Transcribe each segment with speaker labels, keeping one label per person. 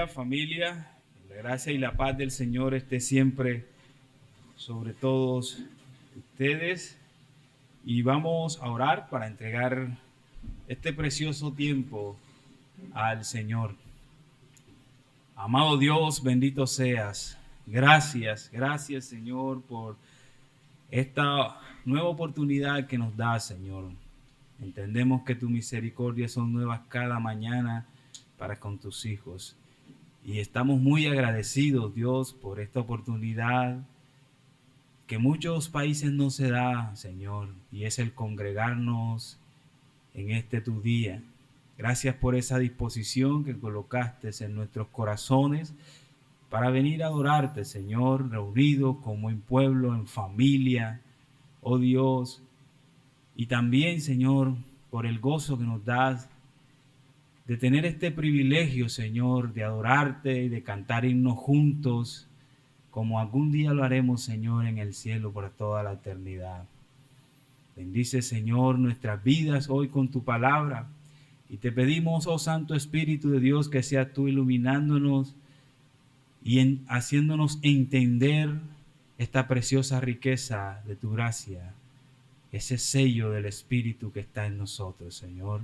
Speaker 1: día, familia. La gracia y la paz del Señor esté siempre sobre todos ustedes. Y vamos a orar para entregar este precioso tiempo al Señor. Amado Dios, bendito seas. Gracias, gracias, Señor, por esta nueva oportunidad que nos da, Señor. Entendemos que tus misericordias son nuevas cada mañana para con tus hijos. Y estamos muy agradecidos, Dios, por esta oportunidad que muchos países no se da, Señor, y es el congregarnos en este tu día. Gracias por esa disposición que colocaste en nuestros corazones para venir a adorarte, Señor, reunidos como en pueblo, en familia, oh Dios. Y también, Señor, por el gozo que nos das de tener este privilegio, Señor, de adorarte y de cantar himnos juntos, como algún día lo haremos, Señor, en el cielo por toda la eternidad. Bendice, Señor, nuestras vidas hoy con tu palabra. Y te pedimos, oh Santo Espíritu de Dios, que seas tú iluminándonos y haciéndonos entender esta preciosa riqueza de tu gracia, ese sello del Espíritu que está en nosotros, Señor.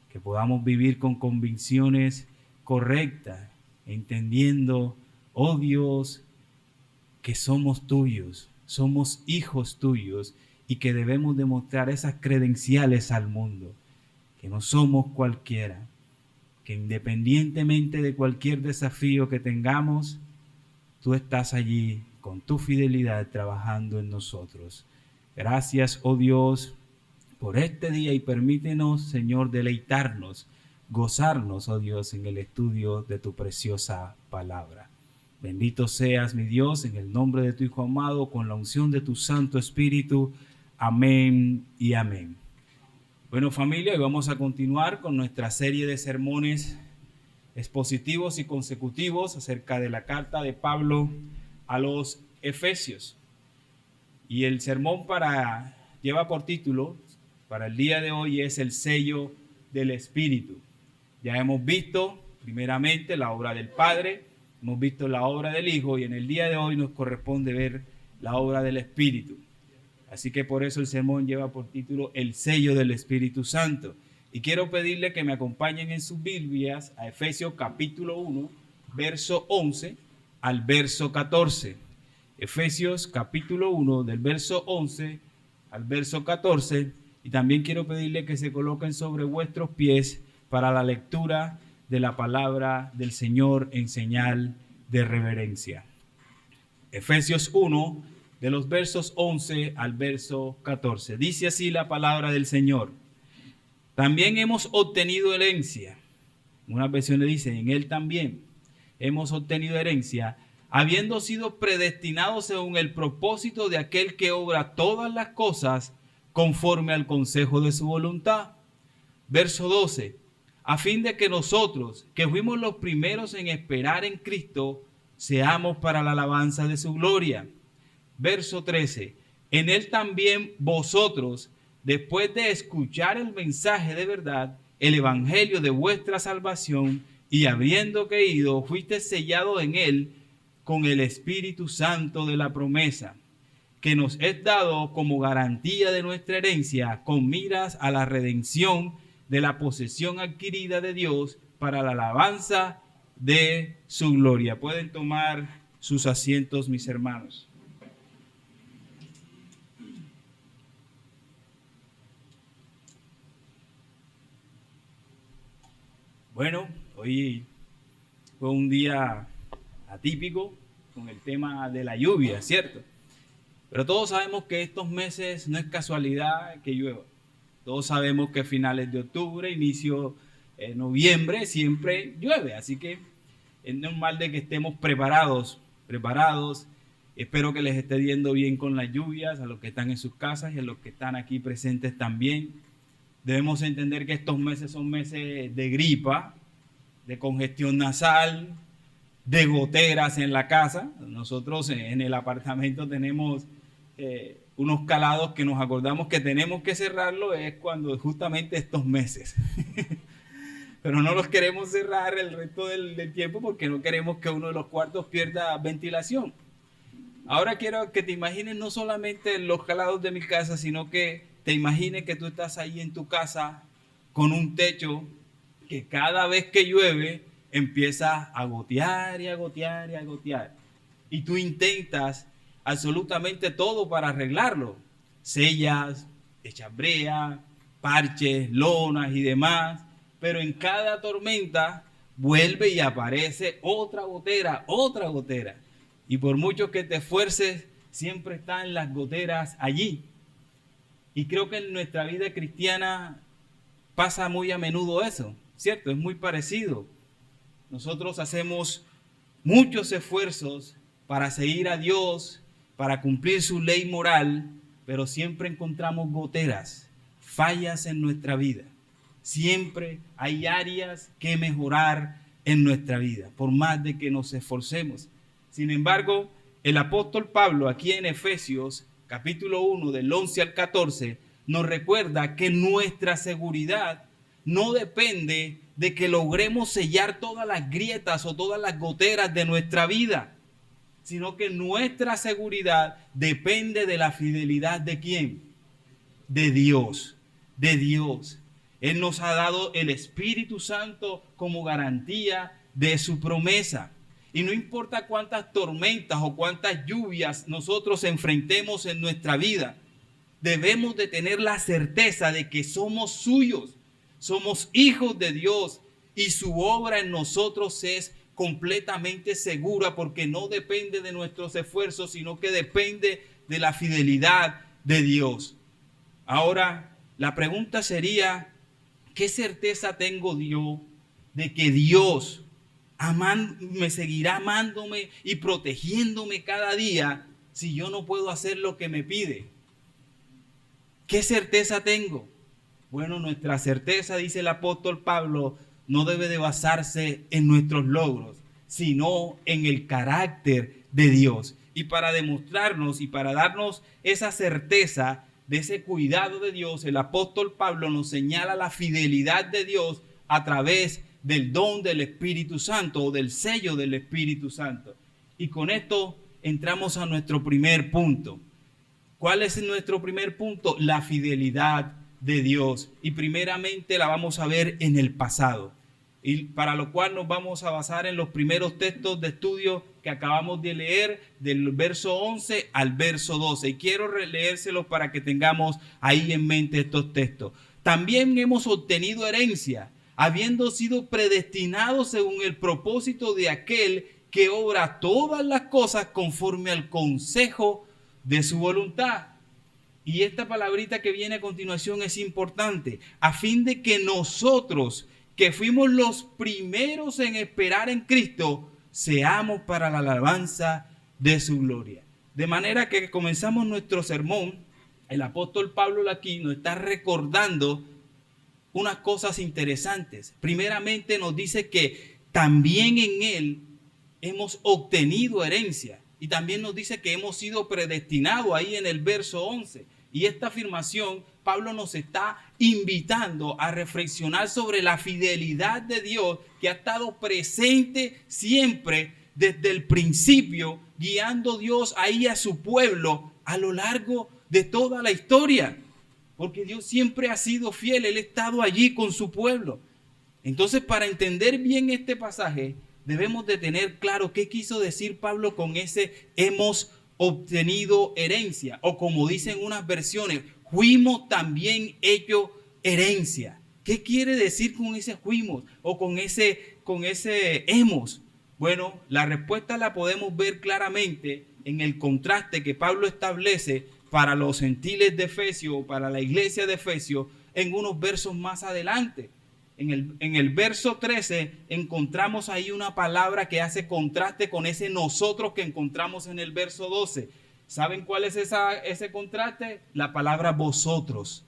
Speaker 1: Que podamos vivir con convicciones correctas, entendiendo, oh Dios, que somos tuyos, somos hijos tuyos y que debemos demostrar esas credenciales al mundo, que no somos cualquiera, que independientemente de cualquier desafío que tengamos, tú estás allí con tu fidelidad trabajando en nosotros. Gracias, oh Dios, por este día y permítenos, Señor, deleitarnos, gozarnos, oh Dios, en el estudio de tu preciosa palabra. Bendito seas, mi Dios, en el nombre de tu Hijo amado, con la unción de tu Santo Espíritu. Amén y amén. Bueno, familia, hoy vamos a continuar con nuestra serie de sermones expositivos y consecutivos acerca de la carta de Pablo a los Efesios. Y el sermón lleva por título, para el día de hoy, es el sello del Espíritu. Ya hemos visto primeramente la obra del Padre, hemos visto la obra del Hijo y en el día de hoy nos corresponde ver la obra del Espíritu. Así que por eso el sermón lleva por título el sello del Espíritu Santo. Y quiero pedirle que me acompañen en sus Biblias a Efesios capítulo 1, verso 11 al verso 14. Efesios capítulo 1 del verso 11 al verso 14. Y también quiero pedirle que se coloquen sobre vuestros pies para la lectura de la palabra del Señor en señal de reverencia. Efesios 1, de los versos 11 al verso 14. Dice así la palabra del Señor. También hemos obtenido herencia. Una versión le dice, en él también hemos obtenido herencia, habiendo sido predestinados según el propósito de aquel que obra todas las cosas conforme al consejo de su voluntad. Verso 12. A fin de que nosotros, que fuimos los primeros en esperar en Cristo, seamos para la alabanza de su gloria. Verso 13. En él también vosotros, después de escuchar el mensaje de verdad, el evangelio de vuestra salvación, y habiendo creído, fuiste sellado en él con el Espíritu Santo de la promesa, que nos es dado como garantía de nuestra herencia, con miras a la redención de la posesión adquirida de Dios para la alabanza de su gloria. Pueden tomar sus asientos, mis hermanos. Bueno, hoy fue un día atípico con el tema de la lluvia, ¿cierto? Pero todos sabemos que estos meses no es casualidad que llueva. Todos sabemos que finales de octubre, inicio de noviembre, siempre llueve. Así que es normal de que estemos preparados. Espero que les esté yendo bien con las lluvias, a los que están en sus casas y a los que están aquí presentes también. Debemos entender que estos meses son meses de gripa, de congestión nasal, de goteras en la casa. Nosotros en el apartamento tenemos unos calados que nos acordamos que tenemos que cerrarlo, es cuando justamente estos meses. pero no los queremos cerrar el resto del tiempo porque no queremos que uno de los cuartos pierda ventilación. Ahora quiero que te imagines no solamente los lados de mi casa, sino que te imagines que tú estás ahí en tu casa con un techo que cada vez que llueve empieza a gotear y a gotear y a gotear. Y tú intentas absolutamente todo para arreglarlo. Sellas, echas brea, parches, lonas y demás. Pero en cada tormenta vuelve y aparece otra gotera, otra gotera. Y por mucho que te esfuerces, siempre están las goteras allí. Y creo que en nuestra vida cristiana pasa muy a menudo eso, ¿cierto? Es muy parecido. Nosotros hacemos muchos esfuerzos para seguir a Dios, para cumplir su ley moral, pero siempre encontramos goteras, fallas en nuestra vida. Siempre hay áreas que mejorar en nuestra vida, por más de que nos esforcemos. Sin embargo, el apóstol Pablo aquí en Efesios, capítulo 1, del 11 al 14, nos recuerda que nuestra seguridad no depende de que logremos sellar todas las grietas o todas las goteras de nuestra vida, sino que nuestra seguridad depende de la fidelidad ¿de quién? De Dios, de Dios. Él nos ha dado el Espíritu Santo como garantía de su promesa. Y no importa cuántas tormentas o cuántas lluvias nosotros enfrentemos en nuestra vida, debemos de tener la certeza de que somos suyos, somos hijos de Dios y su obra en nosotros es completamente segura porque no depende de nuestros esfuerzos, sino que depende de la fidelidad de Dios. Ahora, la pregunta sería, ¿qué certeza tengo yo de que Dios me seguirá amándome y protegiéndome cada día si yo no puedo hacer lo que me pide? ¿Qué certeza tengo? Bueno, nuestra certeza, dice el apóstol Pablo, no debe de basarse en nuestros logros, sino en el carácter de Dios. Y para demostrarnos y para darnos esa certeza de ese cuidado de Dios, el apóstol Pablo nos señala la fidelidad de Dios a través del don del Espíritu Santo o del sello del Espíritu Santo. Y con esto entramos a nuestro primer punto. ¿Cuál es nuestro primer punto? La fidelidad de Dios. Y primeramente la vamos a ver en el pasado. Y para lo cual nos vamos a basar en los primeros textos de estudio que acabamos de leer, del verso 11 al verso 12. Y quiero releérselos para que tengamos ahí en mente estos textos. También hemos obtenido herencia, habiendo sido predestinados según el propósito de aquel que obra todas las cosas conforme al consejo de su voluntad. Y esta palabrita que viene a continuación es importante, a fin de que nosotros, que fuimos los primeros en esperar en Cristo, seamos para la alabanza de su gloria. De manera que comenzamos nuestro sermón, el apóstol Pablo aquí nos está recordando unas cosas interesantes. Primeramente nos dice que también en él hemos obtenido herencia. Y también nos dice que hemos sido predestinados ahí en el verso 11. Y esta afirmación, Pablo nos está invitando a reflexionar sobre la fidelidad de Dios que ha estado presente siempre desde el principio, guiando Dios ahí a su pueblo a lo largo de toda la historia. Porque Dios siempre ha sido fiel, Él ha estado allí con su pueblo. Entonces, para entender bien este pasaje, debemos de tener claro qué quiso decir Pablo con ese hemos obtenido herencia, o como dicen unas versiones, fuimos también hechos herencia. ¿Qué quiere decir con ese fuimos o con ese hemos? Bueno, la respuesta la podemos ver claramente en el contraste que Pablo establece para los gentiles de Efesios, para la iglesia de Efesios, en unos versos más adelante. En el verso 13 encontramos ahí una palabra que hace contraste con ese nosotros que encontramos en el verso 12. ¿Saben cuál es ese contraste? La palabra vosotros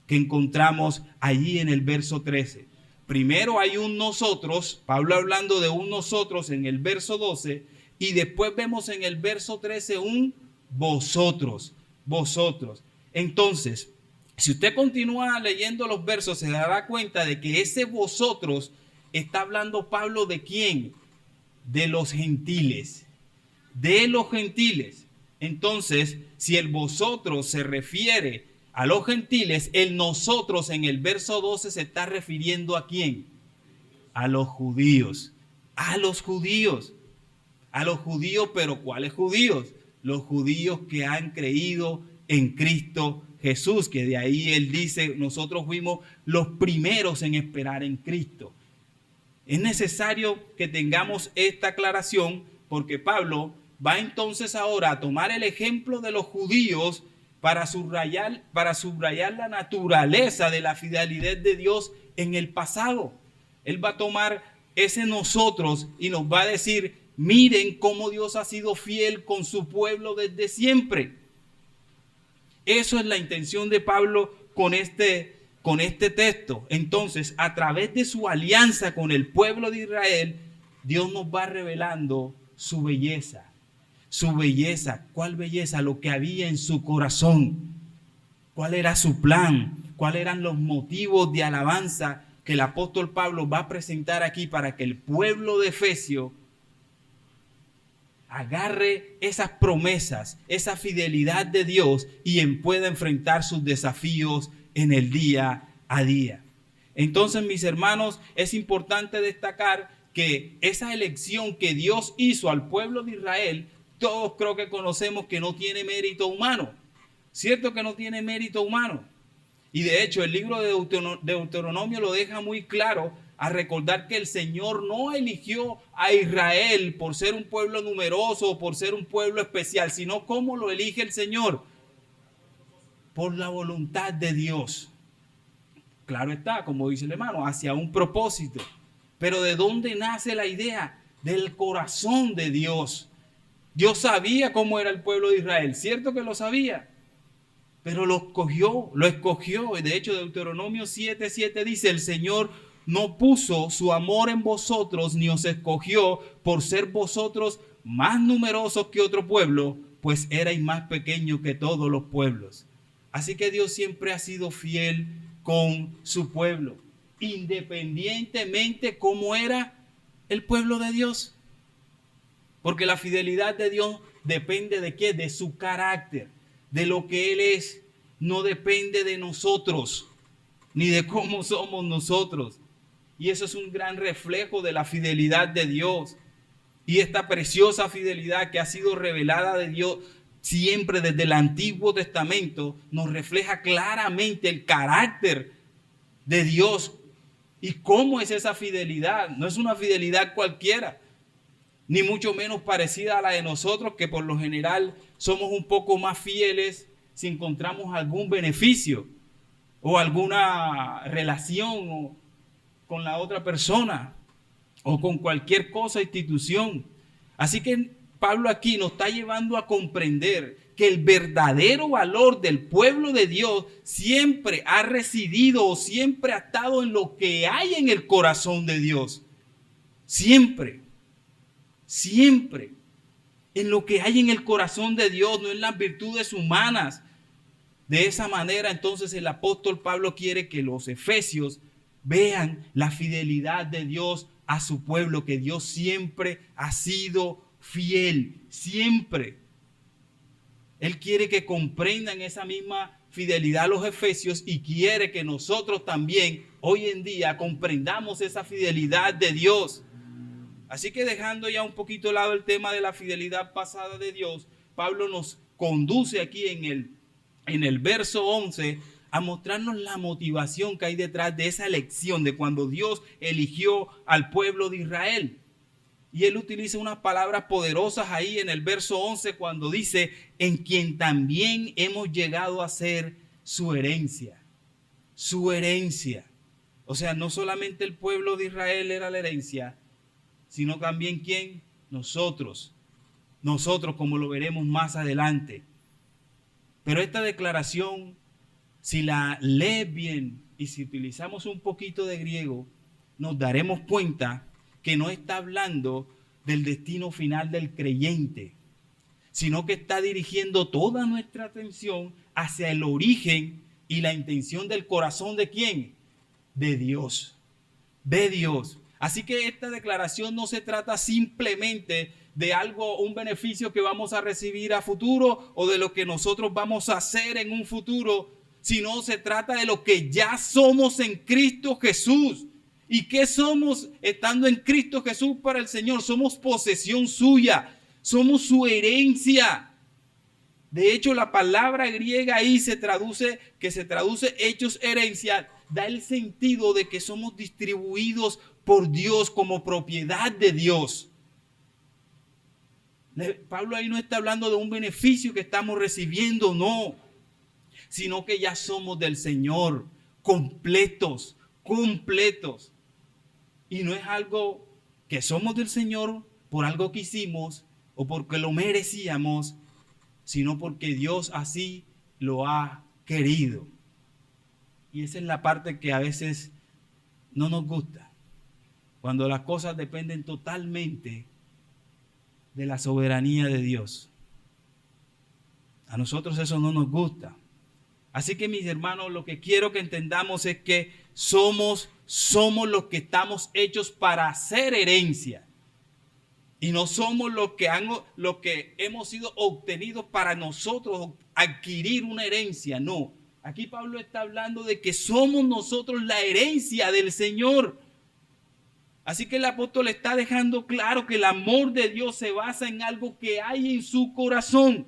Speaker 1: que encontramos allí en el verso 13. Primero hay un nosotros, Pablo hablando de un nosotros en el verso 12, y después vemos en el verso 13 un vosotros, vosotros. Entonces, si usted continúa leyendo los versos, se dará cuenta de que ese vosotros está hablando Pablo ¿de quién? De los gentiles. De los gentiles. Entonces, si el vosotros se refiere a los gentiles, el nosotros en el verso 12 se está refiriendo ¿a quién? A los judíos. A los judíos. A los judíos, pero ¿cuáles judíos? Los judíos que han creído en Cristo Jesús, que de ahí él dice, nosotros fuimos los primeros en esperar en Cristo. Es necesario que tengamos esta aclaración porque Pablo va entonces ahora a tomar el ejemplo de los judíos para subrayar la naturaleza de la fidelidad de Dios en el pasado. Él va a tomar ese nosotros y nos va a decir, miren cómo Dios ha sido fiel con su pueblo desde siempre. Eso es la intención de Pablo con este texto. Entonces, a través de su alianza con el pueblo de Israel, Dios nos va revelando su belleza. Su belleza. ¿Cuál belleza? Lo que había en su corazón. ¿Cuál era su plan? ¿Cuáles eran los motivos de alabanza que el apóstol Pablo va a presentar aquí para que el pueblo de Efesio agarre esas promesas, esa fidelidad de Dios y pueda enfrentar sus desafíos en el día a día? Entonces, mis hermanos, es importante destacar que esa elección que Dios hizo al pueblo de Israel, todos creo que conocemos que no tiene mérito humano. ¿Cierto que no tiene mérito humano? Y de hecho, el libro de Deuteronomio lo deja muy claro a recordar que el Señor no eligió a Israel por ser un pueblo numeroso o por ser un pueblo especial, sino cómo lo elige el Señor. Por la voluntad de Dios. Claro está, como dice el hermano, hacia un propósito. Pero ¿de dónde nace la idea? Del corazón de Dios. Dios sabía cómo era el pueblo de Israel, cierto que lo sabía, pero lo escogió. De hecho, Deuteronomio 7:7 dice, el Señor no puso su amor en vosotros, ni os escogió por ser vosotros más numerosos que otro pueblo, pues erais más pequeños que todos los pueblos. Así que Dios siempre ha sido fiel con su pueblo, independientemente cómo era el pueblo de Dios. Porque la fidelidad de Dios depende de qué, de su carácter, de lo que Él es. No depende de nosotros, ni de cómo somos nosotros. Y eso es un gran reflejo de la fidelidad de Dios. Y esta preciosa fidelidad que ha sido revelada de Dios siempre desde el Antiguo Testamento nos refleja claramente el carácter de Dios. ¿Y cómo es esa fidelidad? No es una fidelidad cualquiera, ni mucho menos parecida a la de nosotros, que por lo general somos un poco más fieles si encontramos algún beneficio o alguna relación con la otra persona o con cualquier cosa, institución. Así que Pablo aquí nos está llevando a comprender que el verdadero valor del pueblo de Dios siempre ha residido o siempre ha estado en lo que hay en el corazón de Dios. Siempre en lo que hay en el corazón de Dios, no en las virtudes humanas. De esa manera, entonces, el apóstol Pablo quiere que los efesios vean la fidelidad de Dios a su pueblo, que Dios siempre ha sido fiel, siempre. Él quiere que comprendan esa misma fidelidad a los efesios y quiere que nosotros también hoy en día comprendamos esa fidelidad de Dios. Así que dejando ya un poquito de lado el tema de la fidelidad pasada de Dios, Pablo nos conduce aquí en el verso 11 a mostrarnos la motivación que hay detrás de esa elección, de cuando Dios eligió al pueblo de Israel. Y él utiliza unas palabras poderosas ahí en el verso 11 cuando dice, en quien también hemos llegado a ser su herencia. Su herencia. O sea, no solamente el pueblo de Israel era la herencia, sino también ¿quién? Nosotros. Nosotros, como lo veremos más adelante. Pero esta declaración, si la lees bien y si utilizamos un poquito de griego, nos daremos cuenta que no está hablando del destino final del creyente, sino que está dirigiendo toda nuestra atención hacia el origen y la intención del corazón ¿de quién? De Dios. De Dios. Así que esta declaración no se trata simplemente de algo, un beneficio que vamos a recibir a futuro o de lo que nosotros vamos a hacer en un futuro, sino se trata de lo que ya somos en Cristo Jesús. ¿Y qué somos estando en Cristo Jesús para el Señor? Somos posesión suya, somos su herencia. De hecho, la palabra griega ahí se traduce hechos herencia, da el sentido de que somos distribuidos por Dios como propiedad de Dios. Pablo ahí no está hablando de un beneficio que estamos recibiendo, no, sino que ya somos del Señor, completos. Y no es algo que somos del Señor por algo que hicimos o porque lo merecíamos, sino porque Dios así lo ha querido. Y esa es la parte que a veces no nos gusta, cuando las cosas dependen totalmente de la soberanía de Dios. A nosotros eso no nos gusta. Así que, mis hermanos, lo que quiero que entendamos es que somos los que estamos hechos para hacer herencia. Y no somos los que hemos sido obtenidos para nosotros adquirir una herencia. No. Aquí Pablo está hablando de que somos nosotros la herencia del Señor. Así que el apóstol está dejando claro que el amor de Dios se basa en algo que hay en su corazón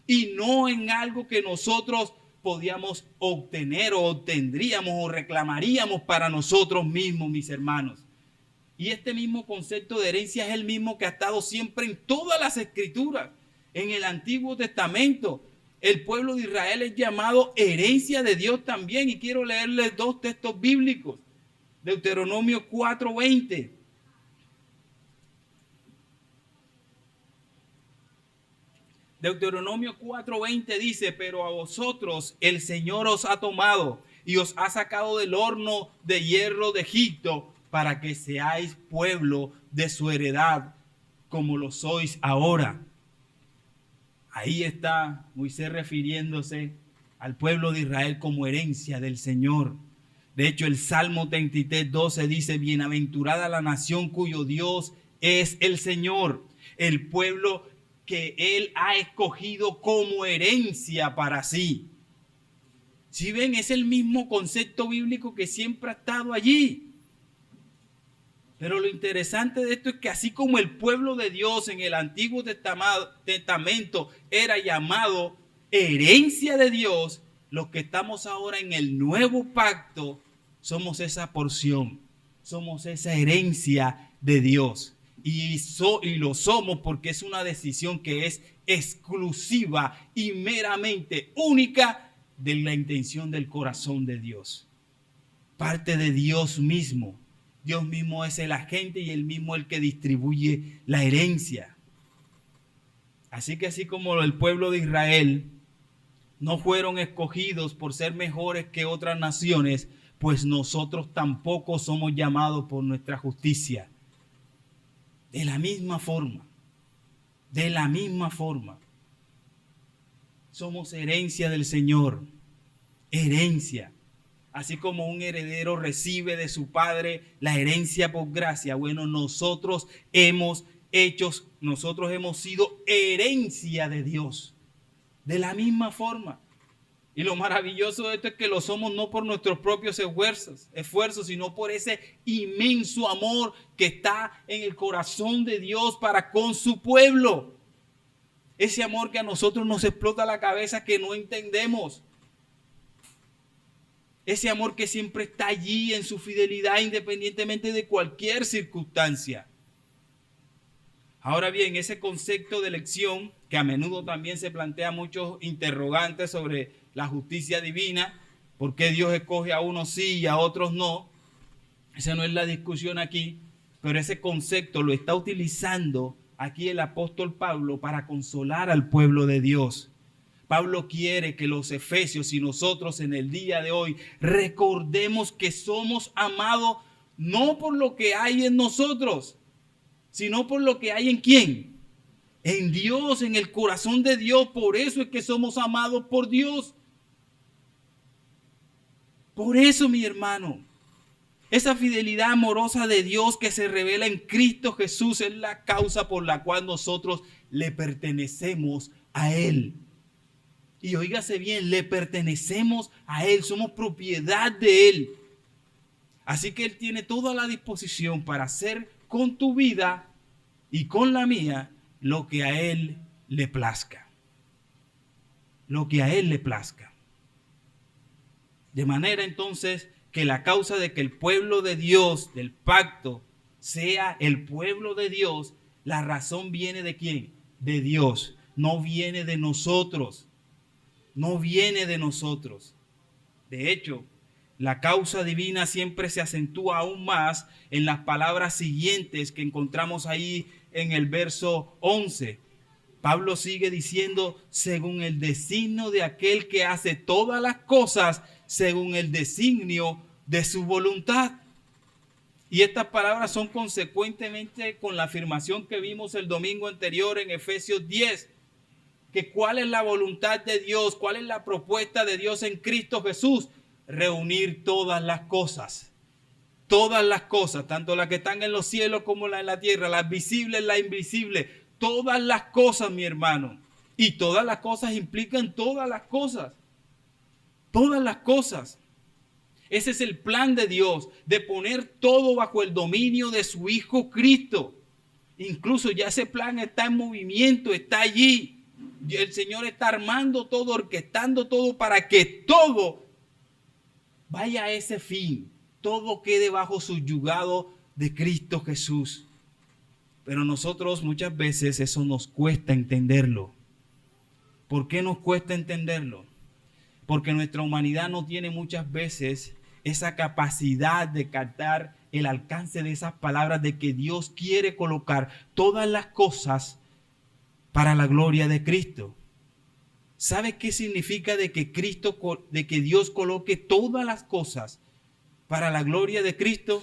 Speaker 1: y no en algo que nosotros podíamos obtener o obtendríamos o reclamaríamos para nosotros mismos, mis hermanos. Y este mismo concepto de herencia es el mismo que ha estado siempre en todas las escrituras. En el Antiguo Testamento, el pueblo de Israel es llamado herencia de Dios también. Y quiero leerles dos textos bíblicos. Deuteronomio 4:20. Deuteronomio 4:20 dice: pero a vosotros el Señor os ha tomado y os ha sacado del horno de hierro de Egipto, para que seáis pueblo de su heredad, como lo sois ahora. Ahí está Moisés refiriéndose al pueblo de Israel como herencia del Señor. De hecho, el Salmo 33:12 dice: bienaventurada la nación cuyo Dios es el Señor, el pueblo que Él ha escogido como herencia para sí. Si ven, es el mismo concepto bíblico que siempre ha estado allí. Pero lo interesante de esto es que así como el pueblo de Dios en el Antiguo Testamento era llamado herencia de Dios, los que estamos ahora en el nuevo pacto somos esa porción, somos esa herencia de Dios. Y lo somos porque es una decisión que es exclusiva y meramente única de la intención del corazón de Dios. Parte de Dios mismo. Dios mismo es el agente y Él mismo el que distribuye la herencia. Así que así como el pueblo de Israel no fueron escogidos por ser mejores que otras naciones, pues nosotros tampoco somos llamados por nuestra justicia. De la misma forma, somos herencia del Señor, herencia. Así como un heredero recibe de su padre la herencia por gracia, bueno, nosotros hemos sido herencia de Dios. De la misma forma. Y lo maravilloso de esto es que lo somos no por nuestros propios esfuerzos, sino por ese inmenso amor que está en el corazón de Dios para con su pueblo. Ese amor que a nosotros nos explota la cabeza, que no entendemos. Ese amor que siempre está allí en su fidelidad independientemente de cualquier circunstancia. Ahora bien, ese concepto de elección, que a menudo también se plantea muchos interrogantes sobre la justicia divina, por qué Dios escoge a unos sí y a otros no, esa no es la discusión aquí, pero ese concepto lo está utilizando aquí el apóstol Pablo para consolar al pueblo de Dios. Pablo quiere que los efesios y nosotros en el día de hoy recordemos que somos amados no por lo que hay en nosotros, sino por lo que hay en ¿quién? En Dios, en el corazón de Dios. Por eso es que somos amados por Dios. Por eso, mi hermano, Esa fidelidad amorosa de Dios que se revela en Cristo Jesús es la causa por la cual nosotros le pertenecemos a Él. Y oígase bien, le pertenecemos a Él, somos propiedad de Él. Así que Él tiene toda la disposición para hacer con tu vida y con la mía lo que a Él le plazca. Lo que a Él le plazca. De manera entonces que la causa de que el pueblo de Dios, del pacto, sea el pueblo de Dios, la razón viene de ¿quién? De Dios, no viene de nosotros. No viene de nosotros. De hecho, la causa divina siempre se acentúa aún más en las palabras siguientes que encontramos ahí en el verso 11. Pablo sigue diciendo, según el designio de aquel que hace todas las cosas, según el designio de su voluntad. Y estas palabras son consecuentemente con la afirmación que vimos el domingo anterior en Efesios 10, que cuál es la voluntad de Dios, cuál es la propuesta de Dios en Cristo Jesús, reunir todas las cosas, tanto las que están en los cielos como las en la tierra, las visibles, las invisibles, todas las cosas, mi hermano. Y todas las cosas implican todas las cosas. Todas las cosas. Ese es el plan de Dios, de poner todo bajo el dominio de su Hijo Cristo. Incluso ya ese plan está en movimiento, está allí. El Señor está armando todo, orquestando todo para que todo vaya a ese fin. Todo quede bajo su yugado de Cristo Jesús. Pero nosotros muchas veces eso nos cuesta entenderlo. ¿Por qué nos cuesta entenderlo? Porque nuestra humanidad no tiene muchas veces esa capacidad de captar el alcance de esas palabras de que Dios quiere colocar todas las cosas para la gloria de Cristo. ¿Sabe qué significa de que Dios coloque todas las cosas para la gloria de Cristo?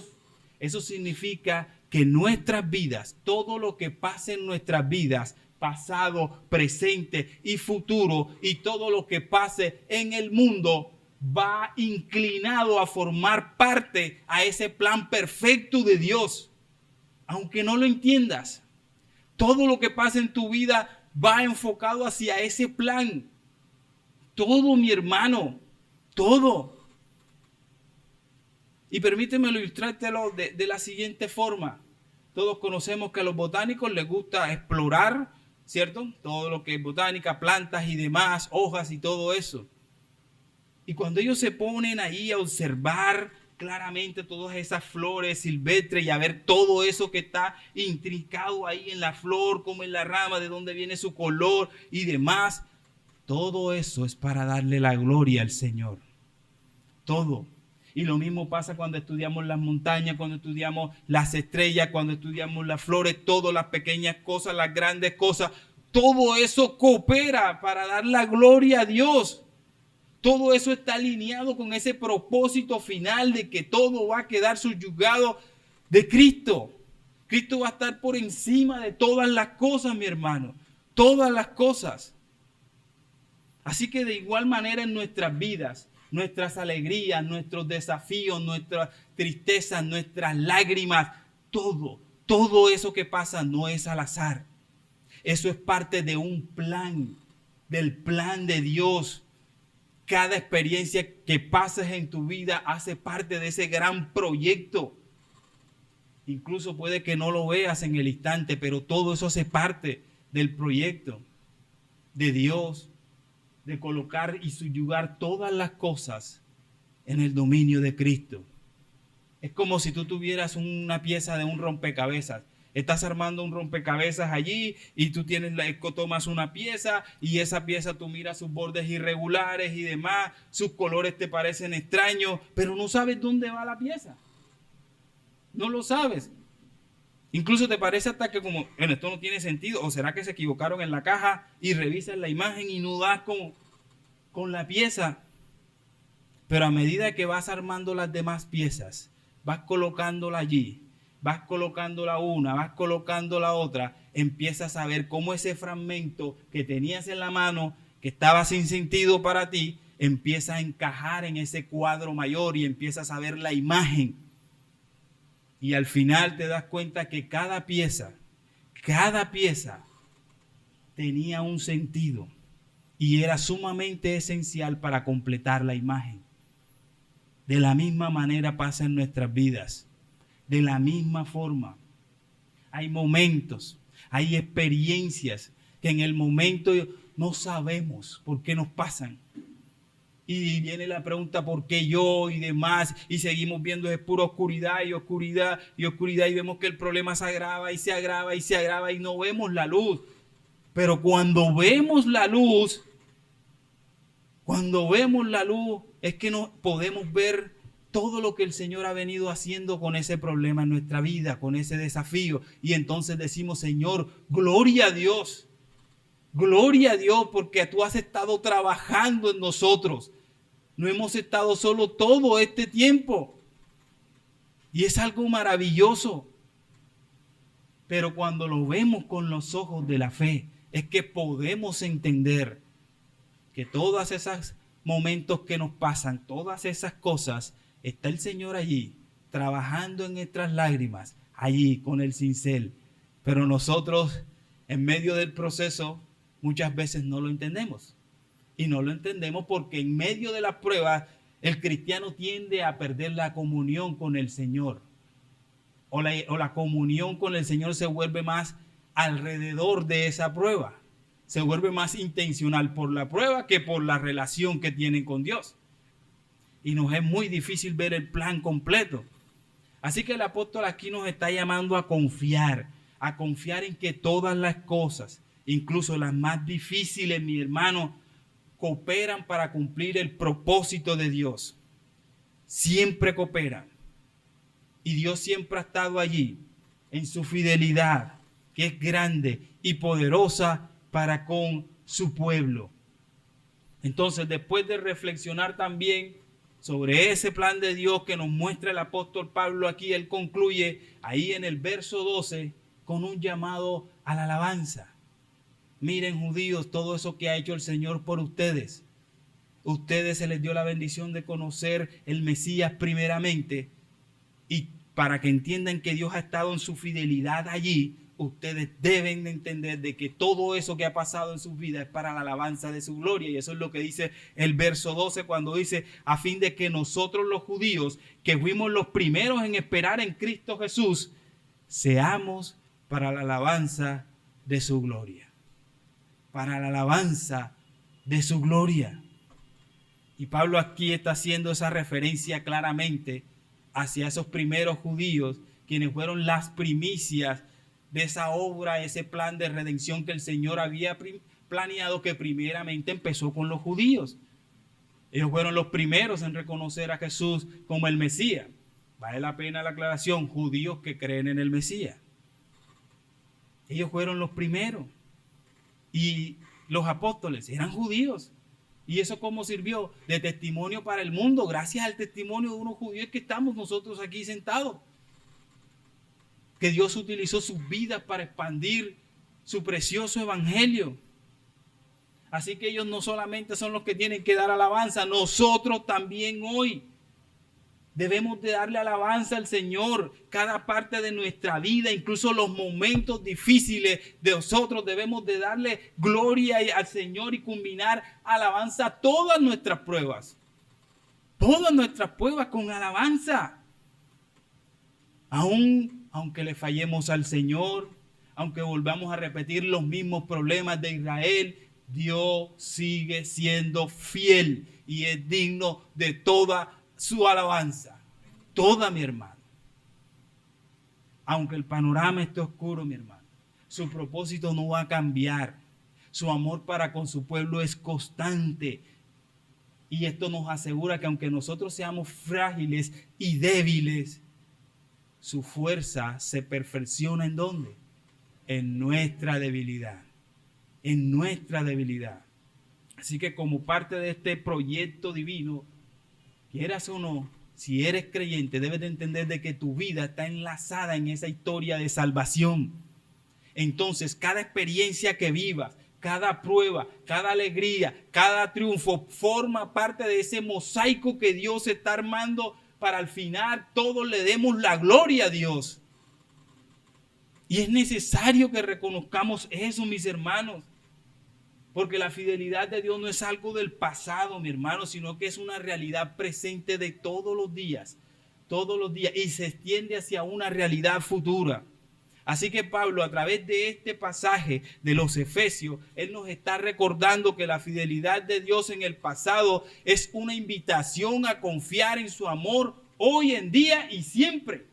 Speaker 1: Eso significa que nuestras vidas, todo lo que pase en nuestras vidas, pasado, presente y futuro, y todo lo que pase en el mundo, va inclinado a formar parte a ese plan perfecto de Dios. Aunque no lo entiendas, todo lo que pasa en tu vida va enfocado hacia ese plan. Todo, mi hermano, todo. Y permíteme ilustrártelo de la siguiente forma. Todos conocemos que a los botánicos les gusta explorar, ¿cierto? Todo lo que es botánica, plantas y demás, hojas y todo eso. Y cuando ellos se ponen ahí a observar claramente todas esas flores silvestres y a ver todo eso que está intrincado ahí en la flor, como en la rama, de dónde viene su color y demás, todo eso es para darle la gloria al Señor. Todo. Y lo mismo pasa cuando estudiamos las montañas, cuando estudiamos las estrellas, cuando estudiamos las flores, todas las pequeñas cosas, las grandes cosas. Todo eso coopera para dar la gloria a Dios. Todo eso está alineado con ese propósito final de que todo va a quedar subyugado de Cristo. Cristo va a estar por encima de todas las cosas, mi hermano. Todas las cosas. Así que de igual manera en nuestras vidas, nuestras alegrías, nuestros desafíos, nuestras tristezas, nuestras lágrimas, todo eso que pasa no es al azar. Eso es parte de un plan, del plan de Dios. Cada experiencia que pases en tu vida hace parte de ese gran proyecto. Incluso puede que no lo veas en el instante, pero todo eso hace parte del proyecto de Dios, de colocar y subyugar todas las cosas en el dominio de Cristo. Es como si tú tuvieras una pieza de un rompecabezas. Estás armando un rompecabezas allí y tú tomas una pieza y esa pieza tú miras sus bordes irregulares y demás, sus colores te parecen extraños, pero no sabes dónde va la pieza. No lo sabes. Incluso te parece hasta que como, bueno, esto no tiene sentido, o será que se equivocaron en la caja y revisas la imagen y no das con la pieza. Pero a medida que vas armando las demás piezas, vas colocándola allí, vas colocándola una, vas colocando la otra, empiezas a ver cómo ese fragmento que tenías en la mano, que estaba sin sentido para ti, empieza a encajar en ese cuadro mayor y empiezas a ver la imagen. Y al final te das cuenta que cada pieza tenía un sentido y era sumamente esencial para completar la imagen. De la misma manera pasa en nuestras vidas. De la misma forma. Hay momentos, hay experiencias que en el momento no sabemos por qué nos pasan. Y viene la pregunta, ¿por qué yo? Y demás. Y seguimos viendo es pura oscuridad y oscuridad y oscuridad. Y vemos que el problema se agrava y se agrava y se agrava y no vemos la luz. Pero cuando vemos la luz, es que no podemos ver todo lo que el Señor ha venido haciendo con ese problema en nuestra vida, con ese desafío. Y entonces decimos, Señor, gloria a Dios. Gloria a Dios porque tú has estado trabajando en nosotros. No hemos estado solo todo este tiempo. Y es algo maravilloso. Pero cuando lo vemos con los ojos de la fe, es que podemos entender que todos esos momentos que nos pasan, todas esas cosas, está el Señor allí, trabajando en nuestras lágrimas, allí con el cincel. Pero nosotros, en medio del proceso, muchas veces no lo entendemos. Y no lo entendemos porque en medio de las pruebas, el cristiano tiende a perder la comunión con el Señor. O la comunión con el Señor se vuelve más alrededor de esa prueba. Se vuelve más intencional por la prueba que por la relación que tienen con Dios. Y nos es muy difícil ver el plan completo. Así que el apóstol aquí nos está llamando a confiar en que todas las cosas, incluso las más difíciles, mi hermano, cooperan para cumplir el propósito de Dios. Siempre cooperan. Y Dios siempre ha estado allí en su fidelidad, que es grande y poderosa para con su pueblo. Entonces, después de reflexionar también sobre ese plan de Dios que nos muestra el apóstol Pablo aquí, él concluye ahí en el verso 12 con un llamado a la alabanza. Miren, judíos, todo eso que ha hecho el Señor por ustedes. Ustedes se les dio la bendición de conocer el Mesías primeramente. Y para que entiendan que Dios ha estado en su fidelidad allí, ustedes deben de entender de que todo eso que ha pasado en sus vidas es para la alabanza de su gloria. Y eso es lo que dice el verso 12 cuando dice, a fin de que nosotros los judíos, que fuimos los primeros en esperar en Cristo Jesús, seamos para la alabanza de su gloria. Para la alabanza de su gloria. Y Pablo aquí está haciendo esa referencia claramente hacia esos primeros judíos, quienes fueron las primicias de esa obra, ese plan de redención que el Señor había planeado, que primeramente empezó con los judíos. Ellos fueron los primeros en reconocer a Jesús como el Mesías. Vale la pena la aclaración, judíos que creen en el Mesías. Ellos fueron los primeros. Y los apóstoles eran judíos. ¿Y eso cómo sirvió? De testimonio para el mundo, gracias al testimonio de unos judíos que estamos nosotros aquí sentados. Que Dios utilizó sus vidas para expandir su precioso evangelio. Así que ellos no solamente son los que tienen que dar alabanza, nosotros también hoy debemos de darle alabanza al Señor. Cada parte de nuestra vida, incluso los momentos difíciles de nosotros, debemos de darle gloria al Señor y culminar alabanza a todas nuestras pruebas. Todas nuestras pruebas con alabanza. Aunque le fallemos al Señor, aunque volvamos a repetir los mismos problemas de Israel, Dios sigue siendo fiel y es digno de toda su alabanza. Toda, mi hermano. Aunque el panorama esté oscuro, mi hermano, su propósito no va a cambiar. Su amor para con su pueblo es constante. Y esto nos asegura que aunque nosotros seamos frágiles y débiles, su fuerza se perfecciona ¿en dónde? En nuestra debilidad. En nuestra debilidad. Así que como parte de este proyecto divino, quieras o no, si eres creyente, debes de entender de que tu vida está enlazada en esa historia de salvación. Entonces, cada experiencia que vivas, cada prueba, cada alegría, cada triunfo, forma parte de ese mosaico que Dios está armando para al final todos le demos la gloria a Dios. Y es necesario que reconozcamos eso, mis hermanos. Porque la fidelidad de Dios no es algo del pasado, mi hermano, sino que es una realidad presente de todos los días, y se extiende hacia una realidad futura. Así que Pablo, a través de este pasaje de los Efesios, él nos está recordando que la fidelidad de Dios en el pasado es una invitación a confiar en su amor hoy en día y siempre.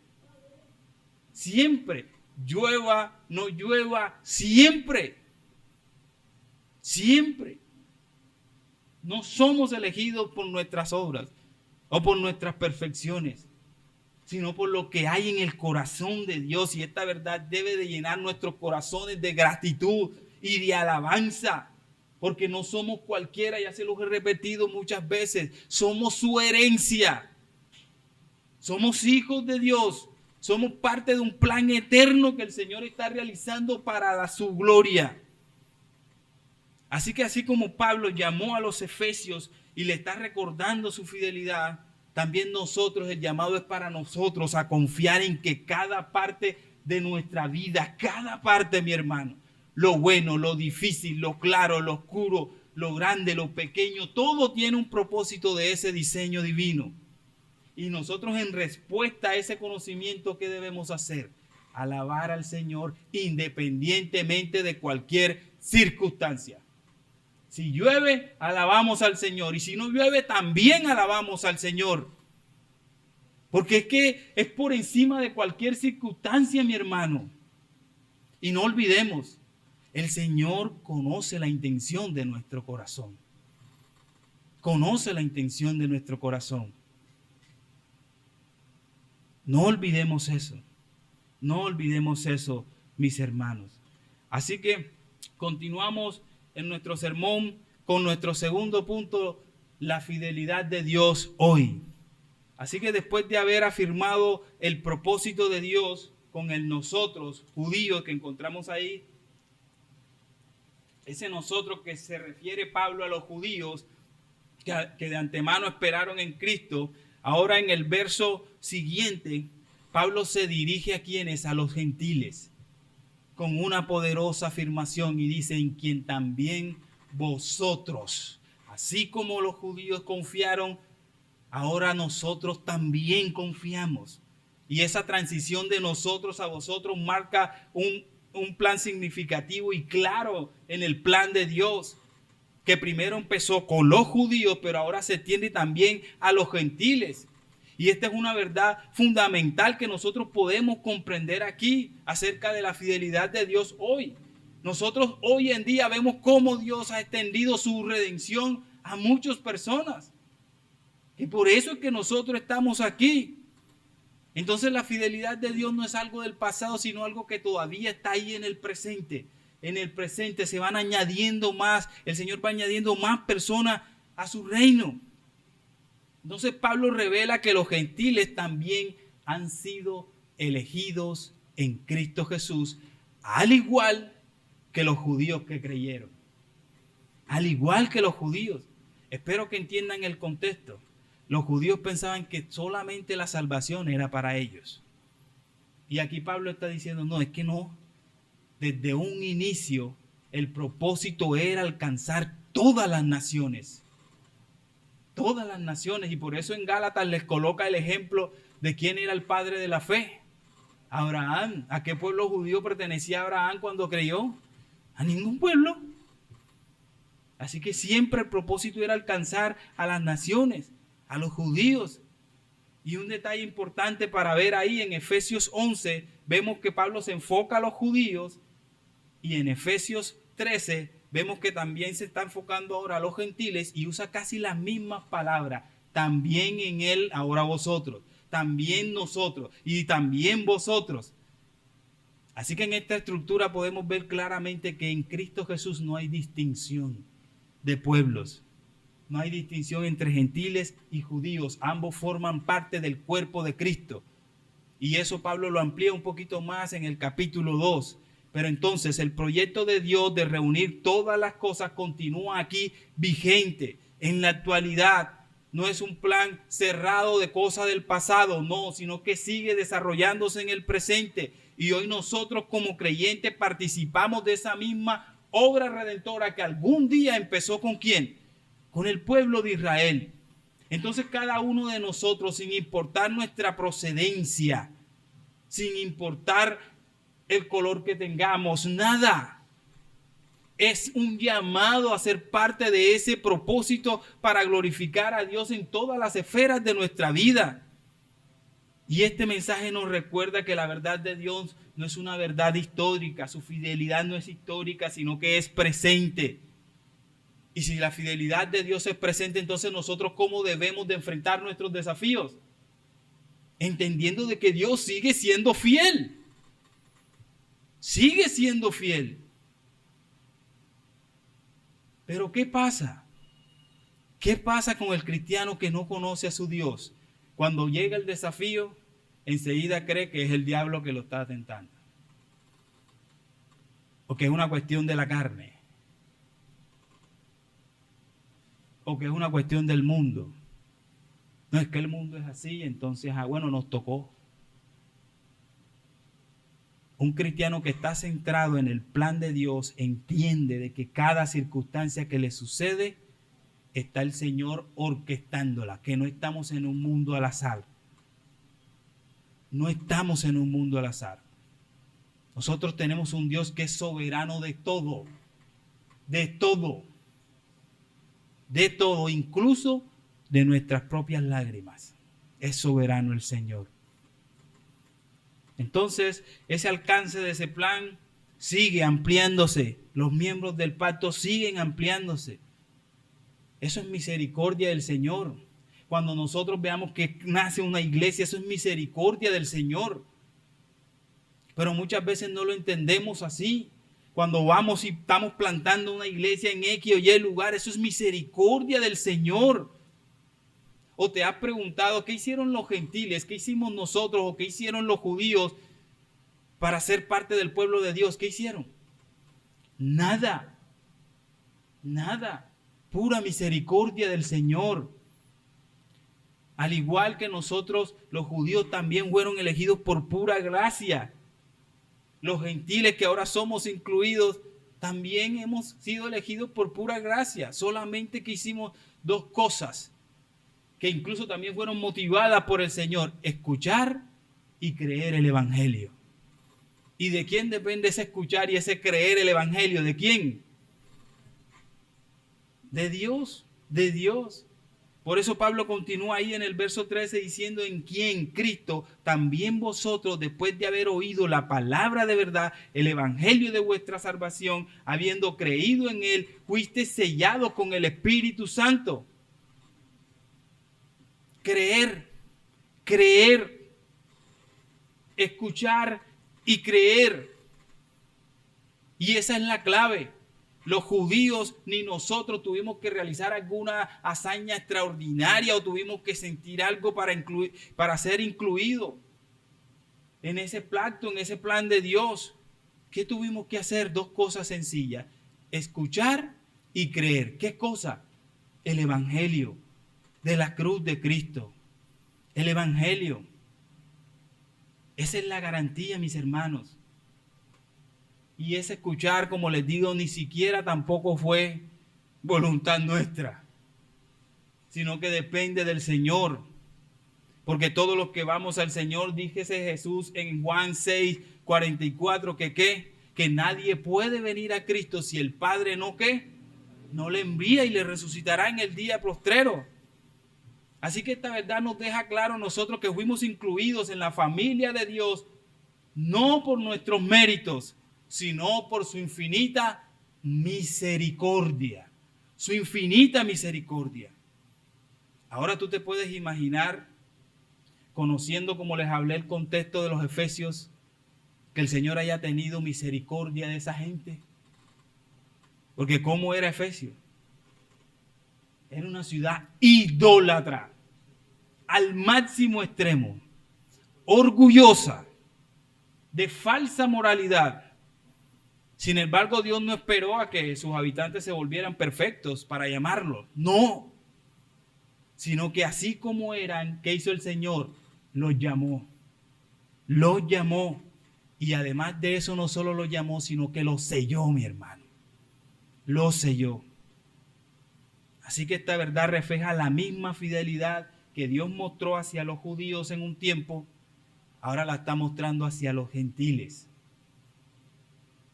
Speaker 1: Siempre, llueva, no llueva, siempre. Siempre. No somos elegidos por nuestras obras o por nuestras perfecciones, sino por lo que hay en el corazón de Dios. Y esta verdad debe de llenar nuestros corazones de gratitud y de alabanza, porque no somos cualquiera, ya se los he repetido muchas veces, somos su herencia. Somos hijos de Dios, somos parte de un plan eterno que el Señor está realizando para su gloria. Así que así como Pablo llamó a los efesios y le está recordando su fidelidad, también nosotros, el llamado es para nosotros a confiar en que cada parte de nuestra vida, cada parte, mi hermano, lo bueno, lo difícil, lo claro, lo oscuro, lo grande, lo pequeño, todo tiene un propósito de ese diseño divino. Y nosotros en respuesta a ese conocimiento, ¿qué debemos hacer? Alabar al Señor independientemente de cualquier circunstancia. Si llueve, alabamos al Señor. Y si no llueve, también alabamos al Señor. Porque es que es por encima de cualquier circunstancia, mi hermano. Y no olvidemos, el Señor conoce la intención de nuestro corazón. Conoce la intención de nuestro corazón. No olvidemos eso. No olvidemos eso, mis hermanos. Así que continuamos en nuestro sermón con nuestro segundo punto, la fidelidad de Dios hoy. Así que después de haber afirmado el propósito de Dios con el nosotros, judíos, que encontramos ahí, ese nosotros que se refiere Pablo a los judíos que de antemano esperaron en Cristo, ahora en el verso siguiente, Pablo se dirige a quienes, a los gentiles, con una poderosa afirmación y dice: en quien también vosotros, así como los judíos confiaron, ahora nosotros también confiamos. Y esa transición de nosotros a vosotros marca un plan significativo y claro en el plan de Dios, que primero empezó con los judíos, pero ahora se extiende también a los gentiles. Y esta es una verdad fundamental que nosotros podemos comprender aquí acerca de la fidelidad de Dios hoy. Nosotros hoy en día vemos cómo Dios ha extendido su redención a muchas personas. Y por eso es que nosotros estamos aquí. Entonces la fidelidad de Dios no es algo del pasado, sino algo que todavía está ahí en el presente. En el presente se van añadiendo más, el Señor va añadiendo más personas a su reino. Entonces Pablo revela que los gentiles también han sido elegidos en Cristo Jesús, al igual que los judíos que creyeron. Al igual que los judíos. Espero que entiendan el contexto. Los judíos pensaban que solamente la salvación era para ellos. Y aquí Pablo está diciendo, no, es que no. Desde un inicio el propósito era alcanzar todas las naciones. Todas las naciones. Y por eso en Gálatas les coloca el ejemplo de quién era el padre de la fe. Abraham. ¿A qué pueblo judío pertenecía Abraham cuando creyó? A ningún pueblo. Así que siempre el propósito era alcanzar a las naciones, a los judíos. Y un detalle importante para ver ahí en Efesios 11, vemos que Pablo se enfoca a los judíos, y en Efesios 13 vemos que también se está enfocando ahora a los gentiles y usa casi las mismas palabras. También en él, ahora vosotros, también nosotros y también vosotros. Así que en esta estructura podemos ver claramente que en Cristo Jesús no hay distinción de pueblos. No hay distinción entre gentiles y judíos. Ambos forman parte del cuerpo de Cristo. Y eso Pablo lo amplía un poquito más en el capítulo 2. Pero entonces el proyecto de Dios de reunir todas las cosas continúa aquí vigente en la actualidad. No es un plan cerrado de cosas del pasado, no, sino que sigue desarrollándose en el presente. Y hoy nosotros como creyentes participamos de esa misma obra redentora que algún día empezó ¿con quién? Con el pueblo de Israel. Entonces cada uno de nosotros, sin importar nuestra procedencia, sin importar el color que tengamos, nada, es un llamado a ser parte de ese propósito para glorificar a Dios en todas las esferas de nuestra vida. Y este mensaje nos recuerda que la verdad de Dios no es una verdad histórica, su fidelidad no es histórica, sino que es presente. Y si la fidelidad de Dios es presente, entonces nosotros ¿cómo debemos de enfrentar nuestros desafíos? Entendiendo de que Dios sigue siendo fiel. Sigue siendo fiel. Pero ¿qué pasa? ¿Qué pasa con el cristiano que no conoce a su Dios? Cuando llega el desafío, enseguida cree que es el diablo que lo está tentando. O que es una cuestión de la carne. O que es una cuestión del mundo. No es que el mundo es así, entonces, bueno, nos tocó. Un cristiano que está centrado en el plan de Dios entiende de que cada circunstancia que le sucede está el Señor orquestándola, que no estamos en un mundo al azar. No estamos en un mundo al azar. Nosotros tenemos un Dios que es soberano de todo, de todo, de todo, incluso de nuestras propias lágrimas. Es soberano el Señor. Entonces, ese alcance de ese plan sigue ampliándose. Los miembros del pacto siguen ampliándose. Eso es misericordia del Señor. Cuando nosotros veamos que nace una iglesia, eso es misericordia del Señor. Pero muchas veces no lo entendemos así. Cuando vamos y estamos plantando una iglesia en X o Y lugar, eso es misericordia del Señor. ¿O te has preguntado qué hicieron los gentiles, qué hicimos nosotros o qué hicieron los judíos para ser parte del pueblo de Dios? ¿Qué hicieron? Nada. Nada. Pura misericordia del Señor. Al igual que nosotros, los judíos también fueron elegidos por pura gracia. Los gentiles que ahora somos incluidos, también hemos sido elegidos por pura gracia. Solamente que hicimos dos cosas que incluso también fueron motivadas por el Señor: escuchar y creer el Evangelio. ¿Y de quién depende ese escuchar y ese creer el Evangelio? ¿De quién? De Dios, de Dios. Por eso Pablo continúa ahí en el verso 13 diciendo: en quien, Cristo, también vosotros, después de haber oído la palabra de verdad, el Evangelio de vuestra salvación, habiendo creído en él, fuiste sellados con el Espíritu Santo. Creer, escuchar y creer. Y esa es la clave. Los judíos ni nosotros tuvimos que realizar alguna hazaña extraordinaria o tuvimos que sentir algo para ser incluidos en ese pacto, en ese plan de Dios. ¿Qué tuvimos que hacer? Dos cosas sencillas: escuchar y creer. ¿Qué cosa? El Evangelio de la cruz de Cristo. El Evangelio. Esa es la garantía, mis hermanos. Y ese escuchar, como les digo, ni siquiera tampoco fue voluntad nuestra, sino que depende del Señor. Porque todos los que vamos al Señor, díjese Jesús en Juan 6:44, que nadie puede venir a Cristo si el Padre no le envía y le resucitará en el día postrero. Así que esta verdad nos deja claro nosotros que fuimos incluidos en la familia de Dios, no por nuestros méritos, sino por su infinita misericordia. Su infinita misericordia. Ahora tú te puedes imaginar, conociendo, como les hablé, el contexto de los Efesios, que el Señor haya tenido misericordia de esa gente. Porque ¿cómo era Efesio? Era una ciudad idólatra, al máximo extremo, orgullosa, de falsa moralidad. Sin embargo, Dios no esperó a que sus habitantes se volvieran perfectos para llamarlos. No. sino que así como eran, ¿qué hizo el Señor? Los llamó. Los llamó. Y además de eso, no solo los llamó, sino que los selló, mi hermano. Los selló. Así que esta verdad refleja la misma fidelidad que Dios mostró hacia los judíos en un tiempo, ahora la está mostrando hacia los gentiles.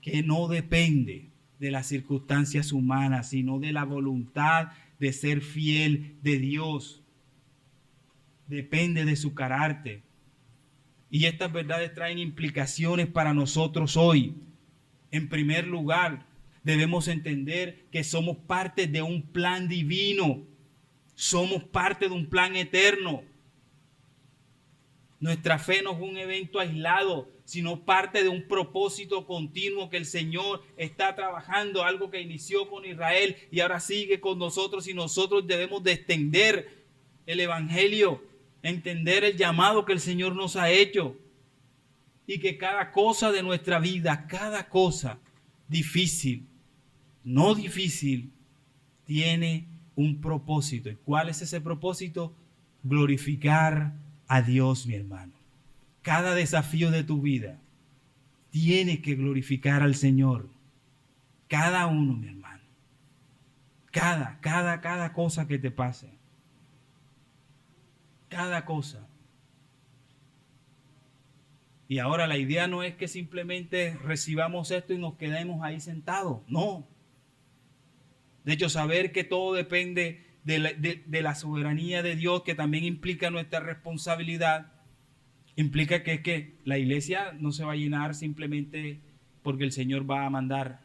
Speaker 1: Que no depende de las circunstancias humanas, sino de la voluntad de ser fiel de Dios. Depende de su carácter. Y estas verdades traen implicaciones para nosotros hoy. En primer lugar, debemos entender que somos parte de un plan divino. Somos parte de un plan eterno. Nuestra fe no es un evento aislado, sino parte de un propósito continuo que el Señor está trabajando, algo que inició con Israel y ahora sigue con nosotros, y nosotros debemos de extender el evangelio, entender el llamado que el Señor nos ha hecho, y que cada cosa de nuestra vida, cada cosa difícil, no difícil, tiene un propósito. ¿Y cuál es ese propósito? Glorificar a Dios, mi hermano. Cada desafío de tu vida tiene que glorificar al Señor. Cada uno, mi hermano. Cada cosa que te pase. Cada cosa. Y ahora la idea no es que simplemente recibamos esto y nos quedemos ahí sentados. No. De hecho, saber que todo depende de la soberanía de Dios, que también implica nuestra responsabilidad, implica que la iglesia no se va a llenar simplemente porque el Señor va a mandar,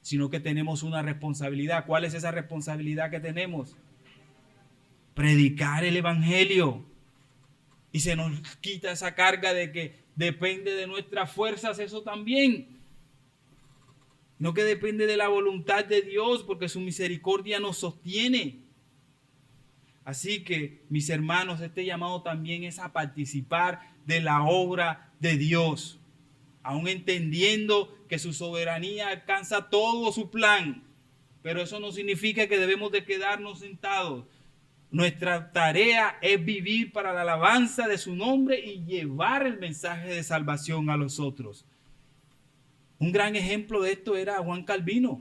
Speaker 1: sino que tenemos una responsabilidad. ¿Cuál es esa responsabilidad que tenemos? Predicar el evangelio. Y se nos quita esa carga de que depende de nuestras fuerzas, eso también. No, que depende de la voluntad de Dios, porque su misericordia nos sostiene. Así que, mis hermanos, este llamado también es a participar de la obra de Dios, aún entendiendo que su soberanía alcanza todo su plan. Pero eso no significa que debemos de quedarnos sentados. Nuestra tarea es vivir para la alabanza de su nombre y llevar el mensaje de salvación a los otros. Un gran ejemplo de esto era Juan Calvino.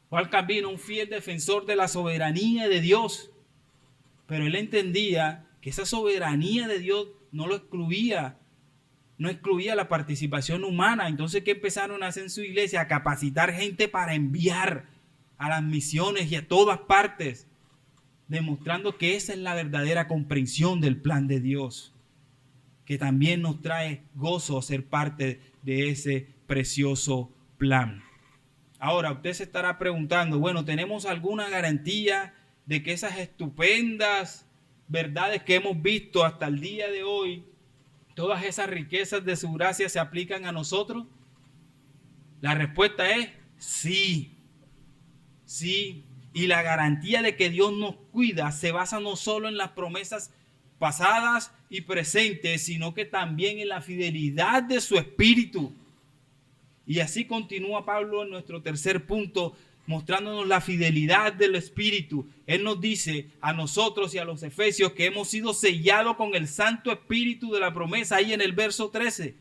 Speaker 1: Juan Calvino, un fiel defensor de la soberanía de Dios. Pero él entendía que esa soberanía de Dios no excluía la participación humana. Entonces, ¿qué empezaron a hacer en su iglesia? A capacitar gente para enviar a las misiones y a todas partes, demostrando que esa es la verdadera comprensión del plan de Dios, que también nos trae gozo ser parte de ese precioso plan. Ahora, usted se estará preguntando, bueno, ¿tenemos alguna garantía de que esas estupendas verdades que hemos visto hasta el día de hoy, todas esas riquezas de su gracia se aplican a nosotros? La respuesta es sí. Sí. Y la garantía de que Dios nos cuida se basa no solo en las promesas pasadas y presentes, sino que también en la fidelidad de su Espíritu. Y así continúa Pablo en nuestro tercer punto, mostrándonos la fidelidad del Espíritu. Él nos dice a nosotros y a los efesios que hemos sido sellados con el Santo Espíritu de la promesa, ahí en el verso 13.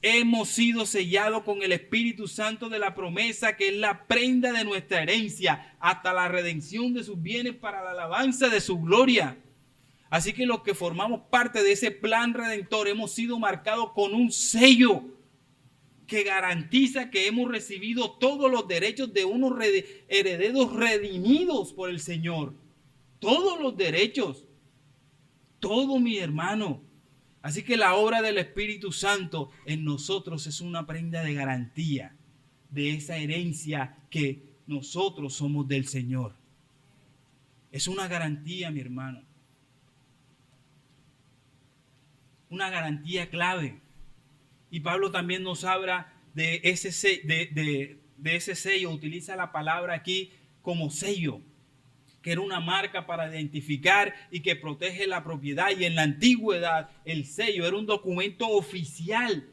Speaker 1: Hemos sido sellados con el Espíritu Santo de la promesa, que es la prenda de nuestra herencia, hasta la redención de sus bienes para la alabanza de su gloria. Así que los que formamos parte de ese plan redentor hemos sido marcados con un sello que garantiza que hemos recibido todos los derechos de unos herederos redimidos por el Señor. Todos los derechos. Todo, mi hermano. Así que la obra del Espíritu Santo en nosotros es una prenda de garantía de esa herencia que nosotros somos del Señor. Es una garantía, mi hermano. Una garantía clave. Y Pablo también nos habla de ese sello, utiliza la palabra aquí como sello, que era una marca para identificar y que protege la propiedad. Y en la antigüedad el sello era un documento oficial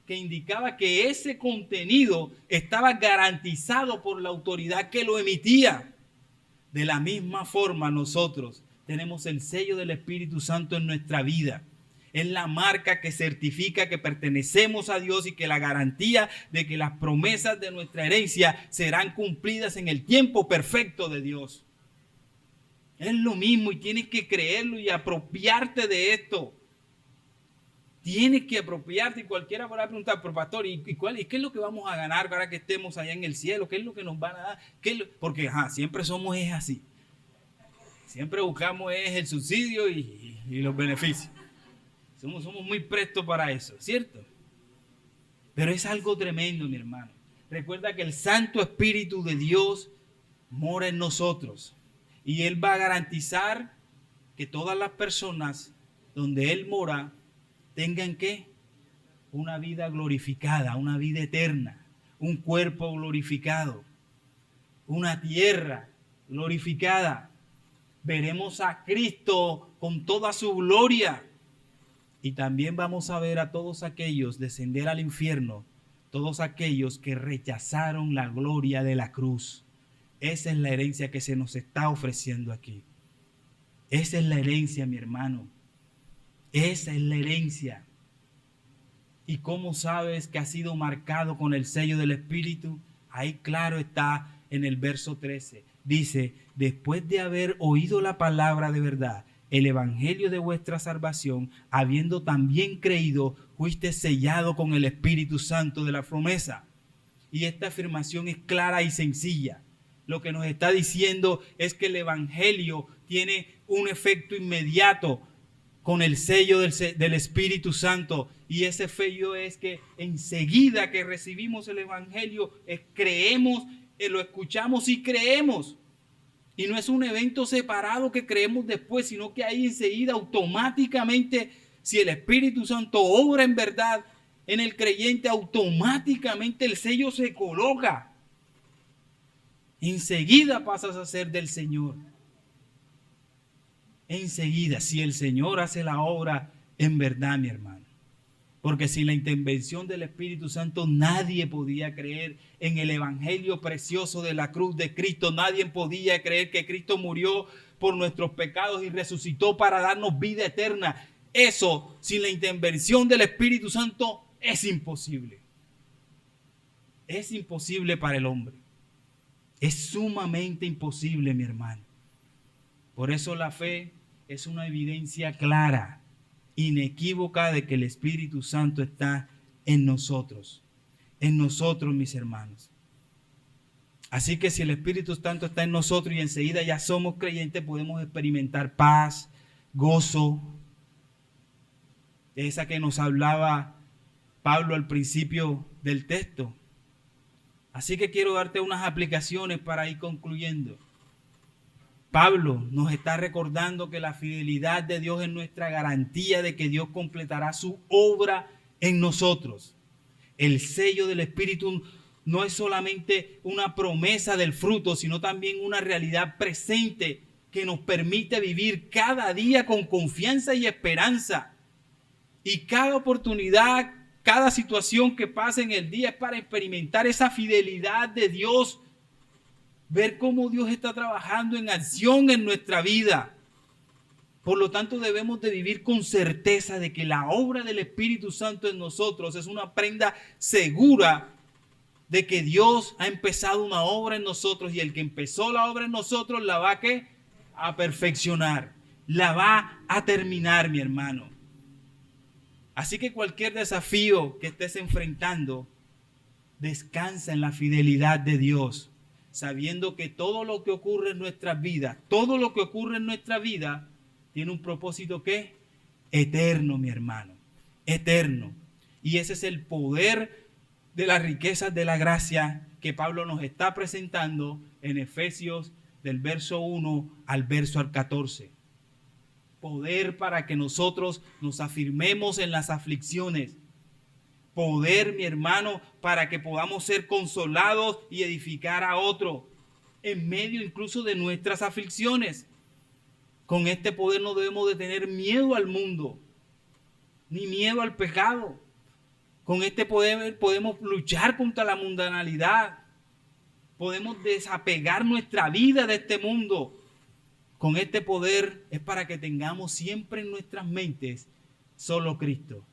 Speaker 1: que indicaba que ese contenido estaba garantizado por la autoridad que lo emitía. De la misma forma nosotros tenemos el sello del Espíritu Santo en nuestra vida. Es la marca que certifica que pertenecemos a Dios y que la garantía de que las promesas de nuestra herencia serán cumplidas en el tiempo perfecto de Dios. Es lo mismo y tienes que creerlo y apropiarte de esto. Tienes que apropiarte. Y cualquiera podrá preguntar, pero pastor, ¿y qué es lo que vamos a ganar ahora que estemos allá en el cielo? ¿Qué es lo que nos van a dar? Porque siempre somos así. Siempre buscamos el subsidio y los beneficios. Somos muy prestos para eso, ¿cierto? Pero es algo tremendo, mi hermano. Recuerda que el Santo Espíritu de Dios mora en nosotros. Y Él va a garantizar que todas las personas donde Él mora tengan ¿qué? Una vida glorificada, una vida eterna, un cuerpo glorificado, una tierra glorificada. Veremos a Cristo con toda su gloria. Y también vamos a ver a todos aquellos descender al infierno, todos aquellos que rechazaron la gloria de la cruz. Esa es la herencia que se nos está ofreciendo aquí. Esa es la herencia, mi hermano. Esa es la herencia. ¿Y cómo sabes que ha sido marcado con el sello del Espíritu? Ahí claro está en el verso 13. Dice, después de haber oído la palabra de verdad, el evangelio de vuestra salvación, habiendo también creído, fuiste sellado con el Espíritu Santo de la promesa. Y esta afirmación es clara y sencilla. Lo que nos está diciendo es que el evangelio tiene un efecto inmediato con el sello del Espíritu Santo. Y ese sello es que enseguida que recibimos el evangelio, creemos, lo escuchamos y creemos. Y no es un evento separado que creemos después, sino que ahí enseguida automáticamente, si el Espíritu Santo obra en verdad en el creyente, automáticamente el sello se coloca. Enseguida pasas a ser del Señor. Enseguida, si el Señor hace la obra en verdad, mi hermano. Porque sin la intervención del Espíritu Santo nadie podía creer en el evangelio precioso de la cruz de Cristo. Nadie podía creer que Cristo murió por nuestros pecados y resucitó para darnos vida eterna. Eso, sin la intervención del Espíritu Santo, es imposible. Es imposible para el hombre. Es sumamente imposible, mi hermano. Por eso la fe es una evidencia clara, inequívoca de que el Espíritu Santo está en nosotros, mis hermanos. Así que si el Espíritu Santo está en nosotros y enseguida ya somos creyentes, podemos experimentar paz, gozo, esa que nos hablaba Pablo al principio del texto. Así que quiero darte unas aplicaciones para ir concluyendo. Pablo nos está recordando que la fidelidad de Dios es nuestra garantía de que Dios completará su obra en nosotros. El sello del Espíritu no es solamente una promesa del fruto, sino también una realidad presente que nos permite vivir cada día con confianza y esperanza. Y cada oportunidad, cada situación que pasa en el día es para experimentar esa fidelidad de Dios. Ver cómo Dios está trabajando en acción en nuestra vida. Por lo tanto, debemos de vivir con certeza de que la obra del Espíritu Santo en nosotros es una prenda segura de que Dios ha empezado una obra en nosotros y el que empezó la obra en nosotros la va a perfeccionar, la va a terminar, mi hermano. Así que cualquier desafío que estés enfrentando, descansa en la fidelidad de Dios, sabiendo que todo lo que ocurre en nuestras vidas, tiene un propósito ¿qué? Eterno, mi hermano, eterno. Y ese es el poder de las riquezas de la gracia que Pablo nos está presentando en Efesios del verso 1 al verso 14. Poder para que nosotros nos afirmemos en las aflicciones. Poder, mi hermano, para que podamos ser consolados y edificar a otro en medio incluso de nuestras aflicciones. Con este poder no debemos de tener miedo al mundo, ni miedo al pecado. Con este poder podemos luchar contra la mundanalidad. podemos desapegar nuestra vida de este mundo. Con este poder es para que tengamos siempre en nuestras mentes solo Cristo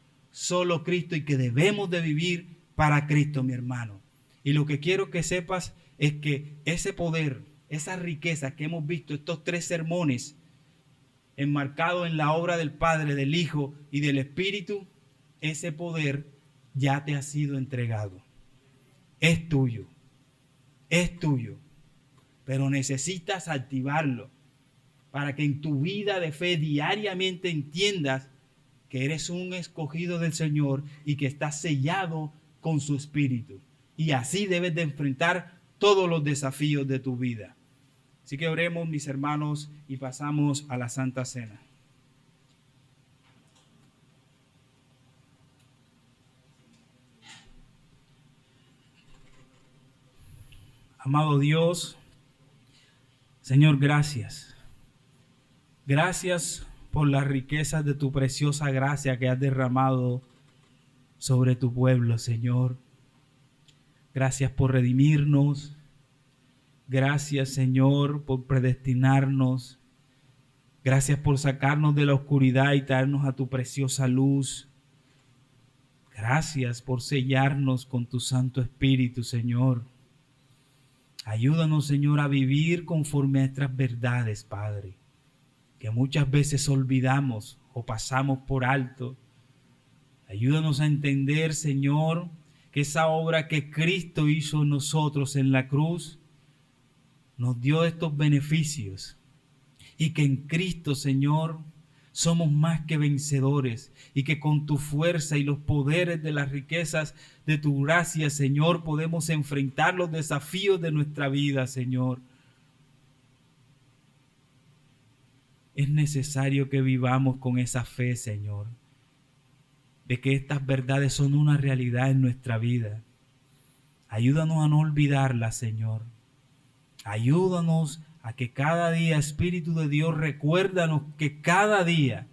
Speaker 1: y que debemos de vivir para Cristo, mi hermano. Y lo que quiero que sepas es que ese poder, esa riqueza que hemos visto, estos 3 sermones enmarcados en la obra del Padre, del Hijo y del Espíritu, ese poder ya te ha sido entregado. Es tuyo, pero necesitas activarlo para que en tu vida de fe diariamente entiendas que eres un escogido del Señor y que estás sellado con su Espíritu. Y así debes de enfrentar todos los desafíos de tu vida. Así que oremos, mis hermanos, y pasamos a la Santa Cena. Amado Dios, Señor, gracias. Gracias por las riquezas de tu preciosa gracia que has derramado sobre tu pueblo, Señor. Gracias por redimirnos. Gracias, Señor, por predestinarnos. Gracias por sacarnos de la oscuridad y traernos a tu preciosa luz. Gracias por sellarnos con tu Santo Espíritu, Señor. Ayúdanos, Señor, a vivir conforme a estas verdades, Padre, que muchas veces olvidamos o pasamos por alto. Ayúdanos a entender, Señor, que esa obra que Cristo hizo en nosotros en la cruz nos dio estos beneficios y que en Cristo, Señor, somos más que vencedores y que con tu fuerza y los poderes de las riquezas de tu gracia, Señor, podemos enfrentar los desafíos de nuestra vida, Señor. Es necesario que vivamos con esa fe, Señor, de que estas verdades son una realidad en nuestra vida. Ayúdanos a no olvidarlas, Señor. Ayúdanos a que cada día, Espíritu de Dios, recuérdanos que cada día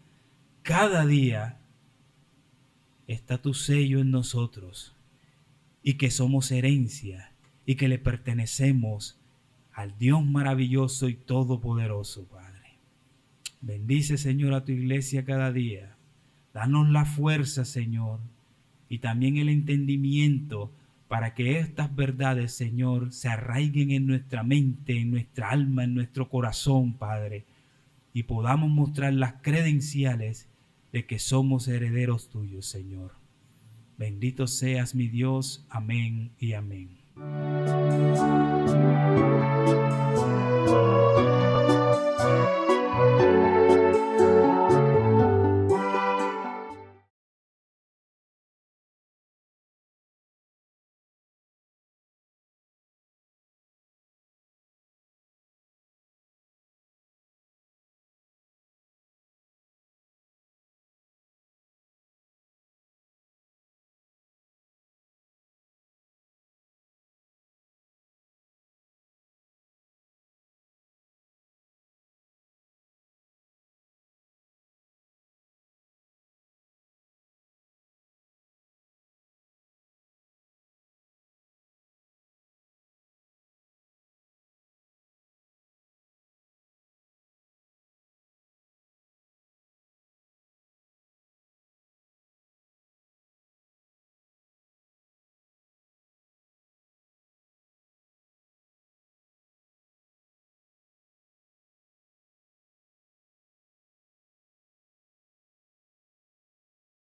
Speaker 1: está tu sello en nosotros y que somos herencia y que le pertenecemos al Dios maravilloso y todopoderoso, Padre. Bendice, Señor, a tu iglesia cada día. Danos la fuerza, Señor, y también el entendimiento para que estas verdades, Señor, se arraiguen en nuestra mente, en nuestra alma, en nuestro corazón, Padre, y podamos mostrar las credenciales de que somos herederos tuyos, Señor. Bendito seas, mi Dios. Amén y amén.